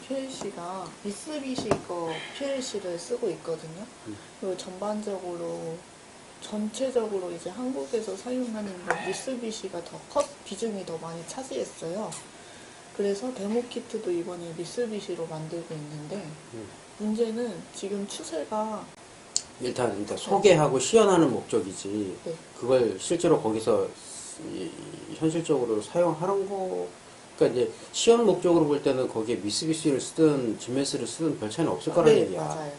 PLC가 미쓰비시 거 PLC를 쓰고 있거든요. 그리고 전체적으로 이제 한국에서 사용하는 건 미쓰비시가 더 비중이 더 많이 차지했어요. 그래서 데모 키트도 이번에 미쓰비시로 만들고 있는데 문제는 지금 추세가 일단 소개하고 시연하는 목적이지 네. 그걸 실제로 거기서 현실적으로 사용하는 거 그러니까 이제 시연 목적으로 볼 때는 거기에 미쓰비시를 쓰든 지메스를 쓰든 별 차이는 없을 거라는 네, 얘기야. 맞아요.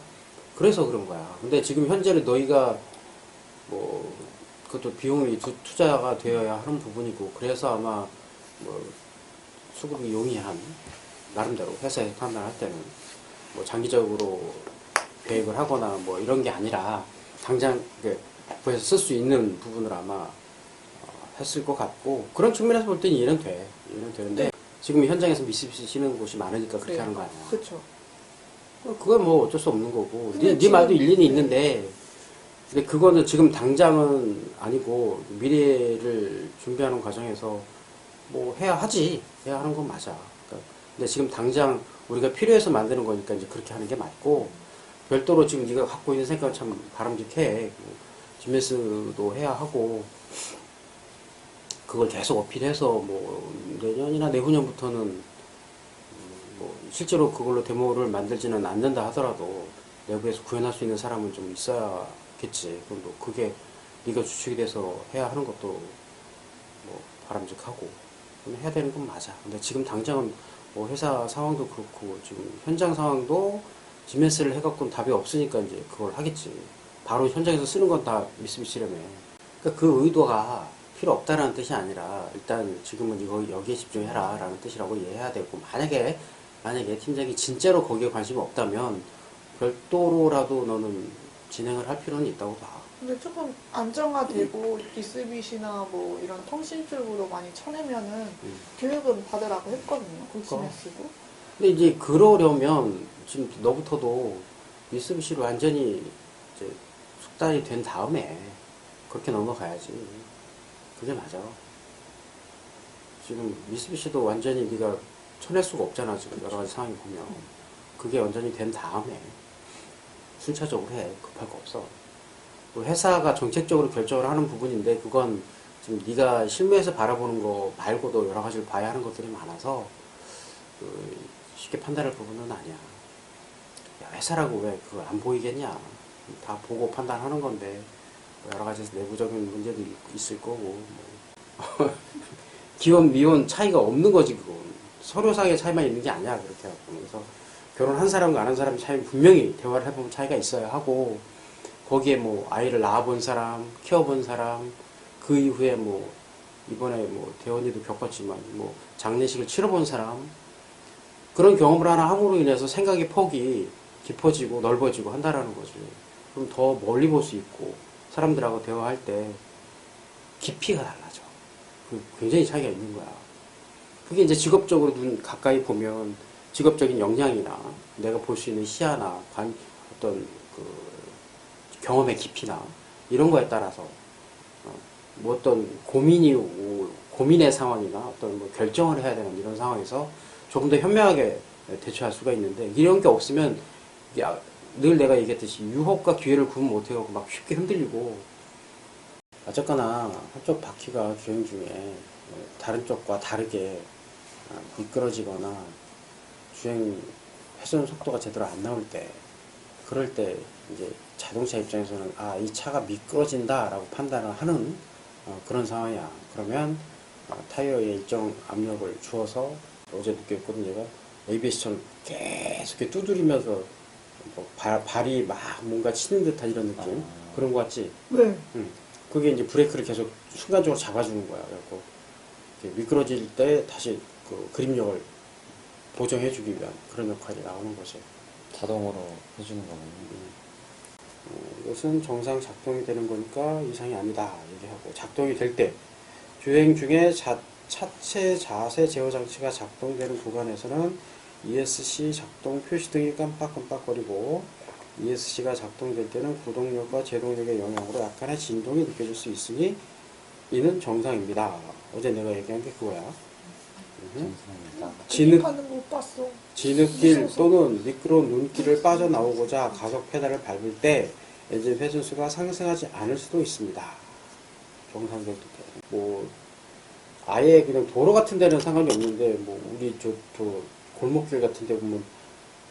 그래서 그런 거야. 근데 지금 현재는 너희가 뭐 그것도 비용이 투자가 되어야 하는 부분이고 그래서 아마 뭐 수급이 용이한 나름대로 회사에서 판단할 때는 뭐 장기적으로 계획을 하거나 뭐 이런 게 아니라 당장 구해서 쓸 수 있는 부분을 아마 했을 것 같고 그런 측면에서 볼 때는 이해는 돼. 이해는 되는데 지금 현장에서 미쓰비시 쓰는 곳이 많으니까 그렇게 하는 거 아니야. 그렇죠. 그건 뭐 어쩔 수 없는 거고 네 지금, 말도 일리는 있는데 근데 그거는 지금 당장은 아니고 미래를 준비하는 과정에서 뭐 해야 하는 건 맞아. 그러니까 근데 지금 당장 우리가 필요해서 만드는 거니까 이제 그렇게 하는 게 맞고 별도로 지금 네가 갖고 있는 생각은 참 바람직해. 지메스도 해야 하고 그걸 계속 어필해서 뭐 내년이나 내후년부터는 뭐 실제로 그걸로 데모를 만들지는 않는다 하더라도 내부에서 구현할 수 있는 사람은 좀 있어야겠지. 그럼 또 그게 네가 주축이 돼서 해야 하는 것도 뭐 바람직하고 해야 되는 건 맞아. 근데 지금 당장은 뭐 회사 상황도 그렇고 지금 현장 상황도 지메스를 해갖고는 답이 없으니까 이제 그걸 하겠지. 바로 현장에서 쓰는 건 다 미쓰비시라며. 그러니까 그 의도가 필요 없다라는 뜻이 아니라 일단 지금은 이거 여기에 집중해라 라는 뜻이라고 이해해야 되고 만약에 팀장이 진짜로 거기에 관심이 없다면 별도로라도 너는 진행을 할 필요는 있다고 봐. 근데 조금 안정화되고 미쓰비시나 뭐 이런 통신 쪽으로 많이 쳐내면은 교육은 받으라고 했거든요. 지메스도. 근데 이제 그러려면 지금 너부터도 미쓰비시로 완전히 이제 숙달이 된 다음에 그렇게 넘어가야지. 그게 맞아. 지금 미쓰비시도 완전히 네가 쳐낼 수가 없잖아. 지금 여러 가지 상황이 보면. 그게 완전히 된 다음에 순차적으로 해. 급할 거 없어. 회사가 정책적으로 결정을 하는 부분인데 그건 지금 네가 실무에서 바라보는 거 말고도 여러 가지를 봐야 하는 것들이 많아서 쉽게 판단할 부분은 아니야. 야, 회사라고 왜 그걸 안 보이겠냐. 다 보고 판단하는 건데 여러 가지 내부적인 문제도 있을 거고 뭐. 기혼 미혼 차이가 없는 거지 그건. 서류상의 차이만 있는 게 아니야 그렇게 하고. 그래서 결혼한 사람과 안 한 사람 차이 분명히 대화를 해보면 차이가 있어야 하고 거기에 뭐 아이를 낳아본 사람, 키워본 사람, 그 이후에 뭐 이번에 뭐 대원이도 겪었지만 뭐 장례식을 치러본 사람 그런 경험을 하나 함으로 인해서 생각의 폭이 깊어지고 넓어지고 한다라는 거지. 그럼 더 멀리 볼 수 있고 사람들하고 대화할 때 깊이가 달라져. 굉장히 차이가 있는 거야. 그게 이제 직업적으로 눈 가까이 보면 직업적인 역량이나 내가 볼 수 있는 시야나 어떤 경험의 깊이나 이런 거에 따라서 뭐 어떤 고민의 상황이나 어떤 뭐 결정을 해야 되는 이런 상황에서 조금 더 현명하게 대처할 수가 있는데 이런 게 없으면 늘 내가 얘기했듯이 유혹과 기회를 구분 못해갖고 막 쉽게 흔들리고 어쨌거나 한쪽 바퀴가 주행 중에 다른 쪽과 다르게 미끄러지거나 주행 회전 속도가 제대로 안 나올 때 그럴 때 이제 자동차 입장에서는 이 차가 미끄러진다 라고 판단을 하는 그런 상황이야. 그러면 타이어에 일정 압력을 주어서 어제 느꼈거든. 얘가 ABS처럼 계속 이렇게 두드리면서 뭐 발이 막 뭔가 치는 듯한 이런 느낌 그런 거 같지? 네. 그게 이제 브레이크를 계속 순간적으로 잡아주는 거야. 그래갖고 미끄러질 때 다시 그 그립력을 보정해주기 위한 그런 역할이 나오는 거지. 자동으로 해주는 거군요. 이것은 정상 작동이 되는 거니까 이상이 아니다 얘기하고 작동이 될 때 주행 중에 차체 자세 제어 장치가 작동되는 구간에서는 ESC 작동 표시 등이 깜빡깜빡거리고 ESC가 작동될 때는 구동력과 제동력의 영향으로 약간의 진동이 느껴질 수 있으니 이는 정상입니다. 어제 내가 얘기한 게 그거야. 정상입니다. 진흙, 하는 못 봤어. 진흙길 무서워서. 또는 미끄러운 눈길을 빠져나오고자 가속 페달을 밟을 때 엔진 회전수가 상승하지 않을 수도 있습니다. 정상적일 때. 뭐 아예 그냥 도로 같은 데는 상관이 없는데 뭐 우리 저 골목길 같은 데 보면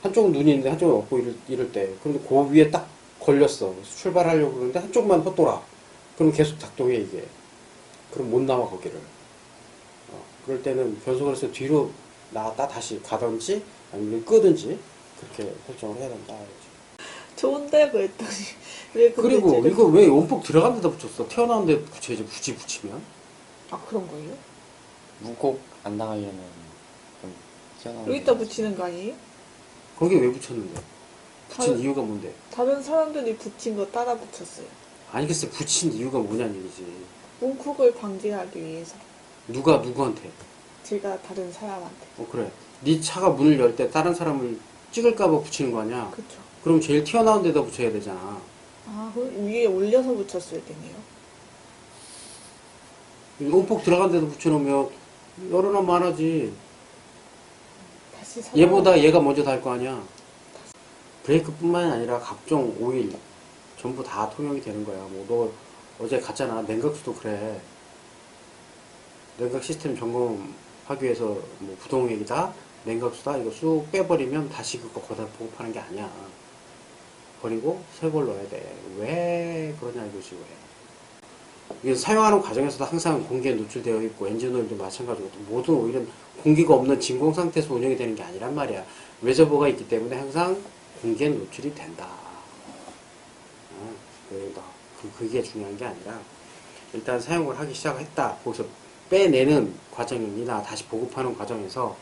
한쪽은 눈이 있는데 한쪽은 없고 이럴 때 그런데 그 위에 딱 걸렸어. 출발하려고 그러는데 한쪽만 헛돌아. 그럼 계속 작동해 이게. 그럼 못 나와 거기를. 그럴 때는 변속을 해서 뒤로 나왔다 다시 가든지 아니면 끄든지 그렇게 설정을 해야 된다. 좋은데 그랬더니 왜 근데 그리고 지금- 이거 왜 원폭 들어간 데다 붙였어? 튀어나온 데 붙여야지 굳이 붙이면? 아 그런 거예요? 무곡 안 당하려면 좀 튀어나오는 여기다 게 붙이는 거 아니에요? 거기 왜 붙였는데? 붙인 다른- 이유가 뭔데? 다른 사람들이 붙인 거 따라 붙였어요. 아니 글쎄 붙인 이유가 뭐냐는 얘기지. 뭉콕을 방지하기 위해서. 누가 누구한테? 제가 다른 사람한테. 그래. 네 차가 문을 열 때 다른 사람을 찍을까봐 붙이는 거 아니야? 그쵸. 그럼 제일 튀어나온 데다 붙여야 되잖아. 아, 그럼 위에 올려서 붙였어야 되네요. 원폭 들어간 데도 붙여놓으면 열어나 많아지. 다시 얘보다 얘가 먼저 달 거 아니야. 브레이크뿐만이 아니라 각종 오일 전부 다 통용이 되는 거야. 뭐 너 어제 갔잖아. 냉각수도 그래. 냉각 시스템 점검하기 위해서 뭐 부동액이다, 냉각수다 이거 쑥 빼버리면 다시 그거 거기다 보급하는 게 아니야. 버리고 새 걸 넣어야 돼. 왜 그러냐 이거지 왜. 이게 사용하는 과정에서도 항상 공기에 노출되어 있고 엔진 오일도 마찬가지고 또 모든 오일은 공기가 없는 진공 상태에서 운영이 되는 게 아니란 말이야. 레저버가 있기 때문에 항상 공기에 노출이 된다. 그게 중요한 게 아니라 일단 사용을 하기 시작했다. 거기서 빼내는 과정이나 다시 보급하는 과정에서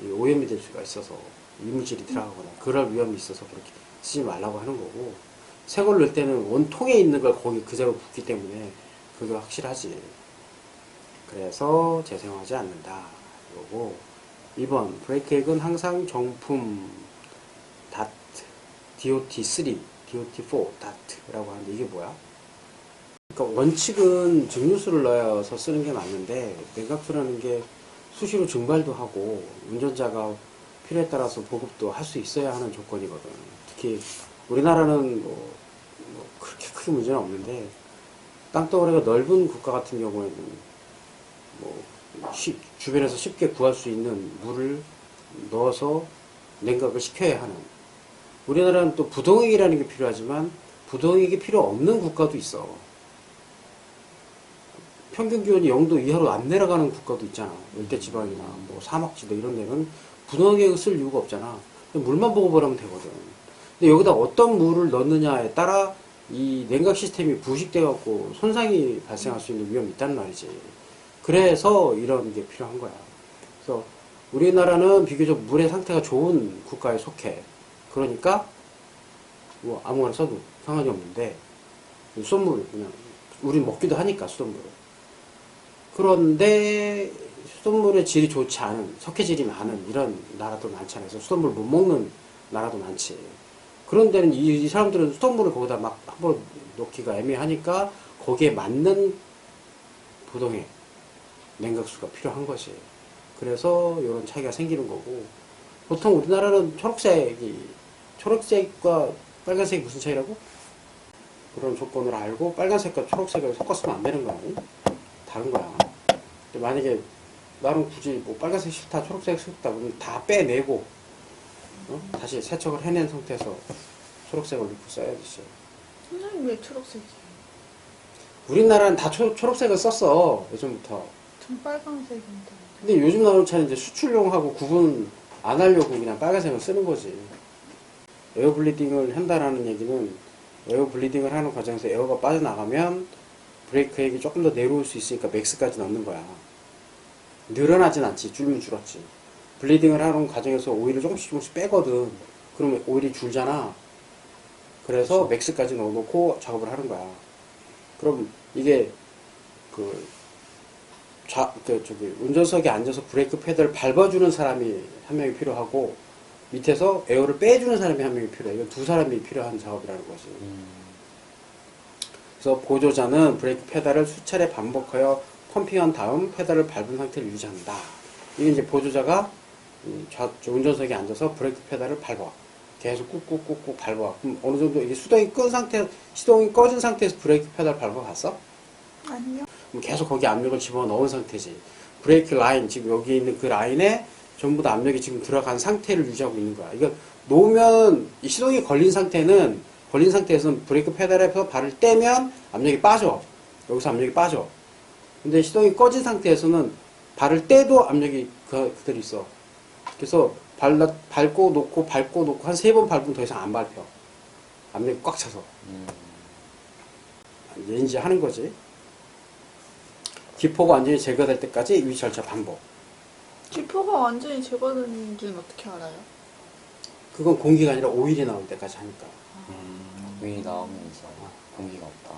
오염이 될 수가 있어서 이물질이 들어가거나 그럴 위험이 있어서 그렇게 쓰지 말라고 하는 거고, 새 걸 넣을 때는 원통에 있는 걸 거기 그대로 붓기 때문에 그게 확실하지. 그래서 재사용하지 않는다 이거고. 2번 브레이크액은 항상 정품 DOT3, DOT4 DAT라고 하는데 이게 뭐야? 그러니까 원칙은 증류수를 넣어서 쓰는 게 맞는데 냉각수라는 게 수시로 증발도 하고 운전자가 필요에 따라서 보급도 할 수 있어야 하는 조건이거든. 특히 우리나라는 뭐 그렇게 크게 문제는 없는데 땅덩어리가 넓은 국가 같은 경우에는 뭐 주변에서 쉽게 구할 수 있는 물을 넣어서 냉각을 시켜야 하는, 우리나라는 또 부동액이라는 게 필요하지만 부동액이 필요 없는 국가도 있어. 평균 기온이 0도 이하로 안 내려가는 국가도 있잖아. 열대지방이나 뭐 사막지대 이런 데는 부동액을 쓸 이유가 없잖아. 물만 보고를 하면 되거든. 근데 여기다 어떤 물을 넣느냐에 따라 이 냉각 시스템이 부식돼 갖고 손상이 발생할 수 있는 위험이 있다는 말이지. 그래서 이런 게 필요한 거야. 그래서 우리나라는 비교적 물의 상태가 좋은 국가에 속해. 그러니까 뭐 아무거나 써도 상관이 없는데 수돗물 그냥 우린 먹기도 하니까 수돗물을. 그런데 수돗물의 질이 좋지 않은, 석회질이 많은 이런 나라도 많잖아요. 그래서 수돗물 못 먹는 나라도 많지. 그런 데는 이 사람들은 수돗물을 거기다 막 함부로 넣기가 애매하니까 거기에 맞는 부동액, 냉각수가 필요한 것이. 그래서 이런 차이가 생기는 거고, 보통 우리나라는 초록색과 빨간색이 무슨 차이라고? 그런 조건을 알고 빨간색과 초록색을 섞었으면 안 되는 거야. 다른 거야. 근데 만약에 나는 굳이 뭐 빨간색 싫다, 초록색 싫다, 그러면 다 빼내고 다시 세척을 해낸 상태에서 초록색을 넣고 써야 되지. 선생님 왜 초록색이에요? 우리나라는 다 초록색을 썼어 예전부터. 전 빨간색인데. 근데 요즘 나오는 차는 이제 수출용하고 구분 안 하려고 그냥 빨간색을 쓰는 거지. 에어 블리딩을 한다라는 얘기는 에어 블리딩을 하는 과정에서 에어가 빠져나가면 브레이크액이 조금 더 내려올 수 있으니까 맥스까지 넣는 거야. 늘어나진 않지. 줄면 줄었지. 블리딩을 하는 과정에서 오일을 조금씩 빼거든. 그러면 오일이 줄잖아. 그래서 그렇죠. 맥스까지 넣어놓고 작업을 하는 거야. 그럼 이게 운전석에 앉아서 브레이크 패드를 밟아주는 사람이 한 명이 필요하고 밑에서 에어를 빼주는 사람이 한 명이 필요해. 이건 두 사람이 필요한 작업이라는 거지. 그래서 보조자는 브레이크 페달을 수차례 반복하여 펌핑한 다음 페달을 밟은 상태를 유지한다. 이게 이제 보조자가 운전석에 앉아서 브레이크 페달을 밟아. 계속 꾹꾹꾹꾹 밟아. 그럼 어느 정도 이게 시동이 꺼진 상태에서 브레이크 페달 밟아봤어? 아니요. 그럼 계속 거기 압력을 집어넣은 상태지. 브레이크 라인, 지금 여기 있는 그 라인에 전부 다 압력이 지금 들어간 상태를 유지하고 있는 거야. 이거 놓으면, 이 시동이 걸린 상태에서는 브레이크 페달에서 발을 떼면 압력이 빠져. 여기서 압력이 빠져. 근데 시동이 꺼진 상태에서는 발을 떼도 압력이 그대로 있어. 그래서 밟고 놓고 한 3번 밟으면 더 이상 안 밟혀. 압력이 꽉 차서. 이제 하는 거지. 기포가 완전히 제거될 때까지 이 절차 반복. 기포가 완전히 제거되는지는 어떻게 알아요? 그건 공기가 아니라 오일이 나올 때까지 하니까. 위 나오면 이제 공기가 없다.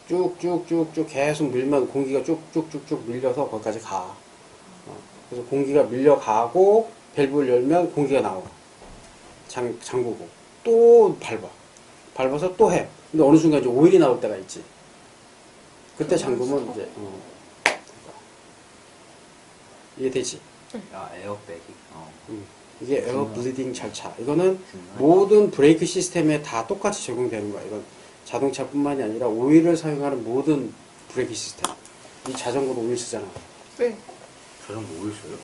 쭉쭉쭉쭉 계속 밀면 공기가 쭉쭉쭉쭉 밀려서 거기까지 가. 그래서 공기가 밀려가고 밸브를 열면 공기가 나와. 잠그고 또 밟아서 또 해. 근데 어느 순간 이제 오일이 나올 때가 있지. 그때 잠그면 이제 이해되지? 아, 에어백이. 이게 에어 블리딩 절차. 이거는 모든 브레이크 시스템에 다 똑같이 적용되는 거야. 이건 자동차뿐만이 아니라 오일을 사용하는 모든 브레이크 시스템. 이 자전거도 오일 쓰잖아. 네. 자전거 오일 써요?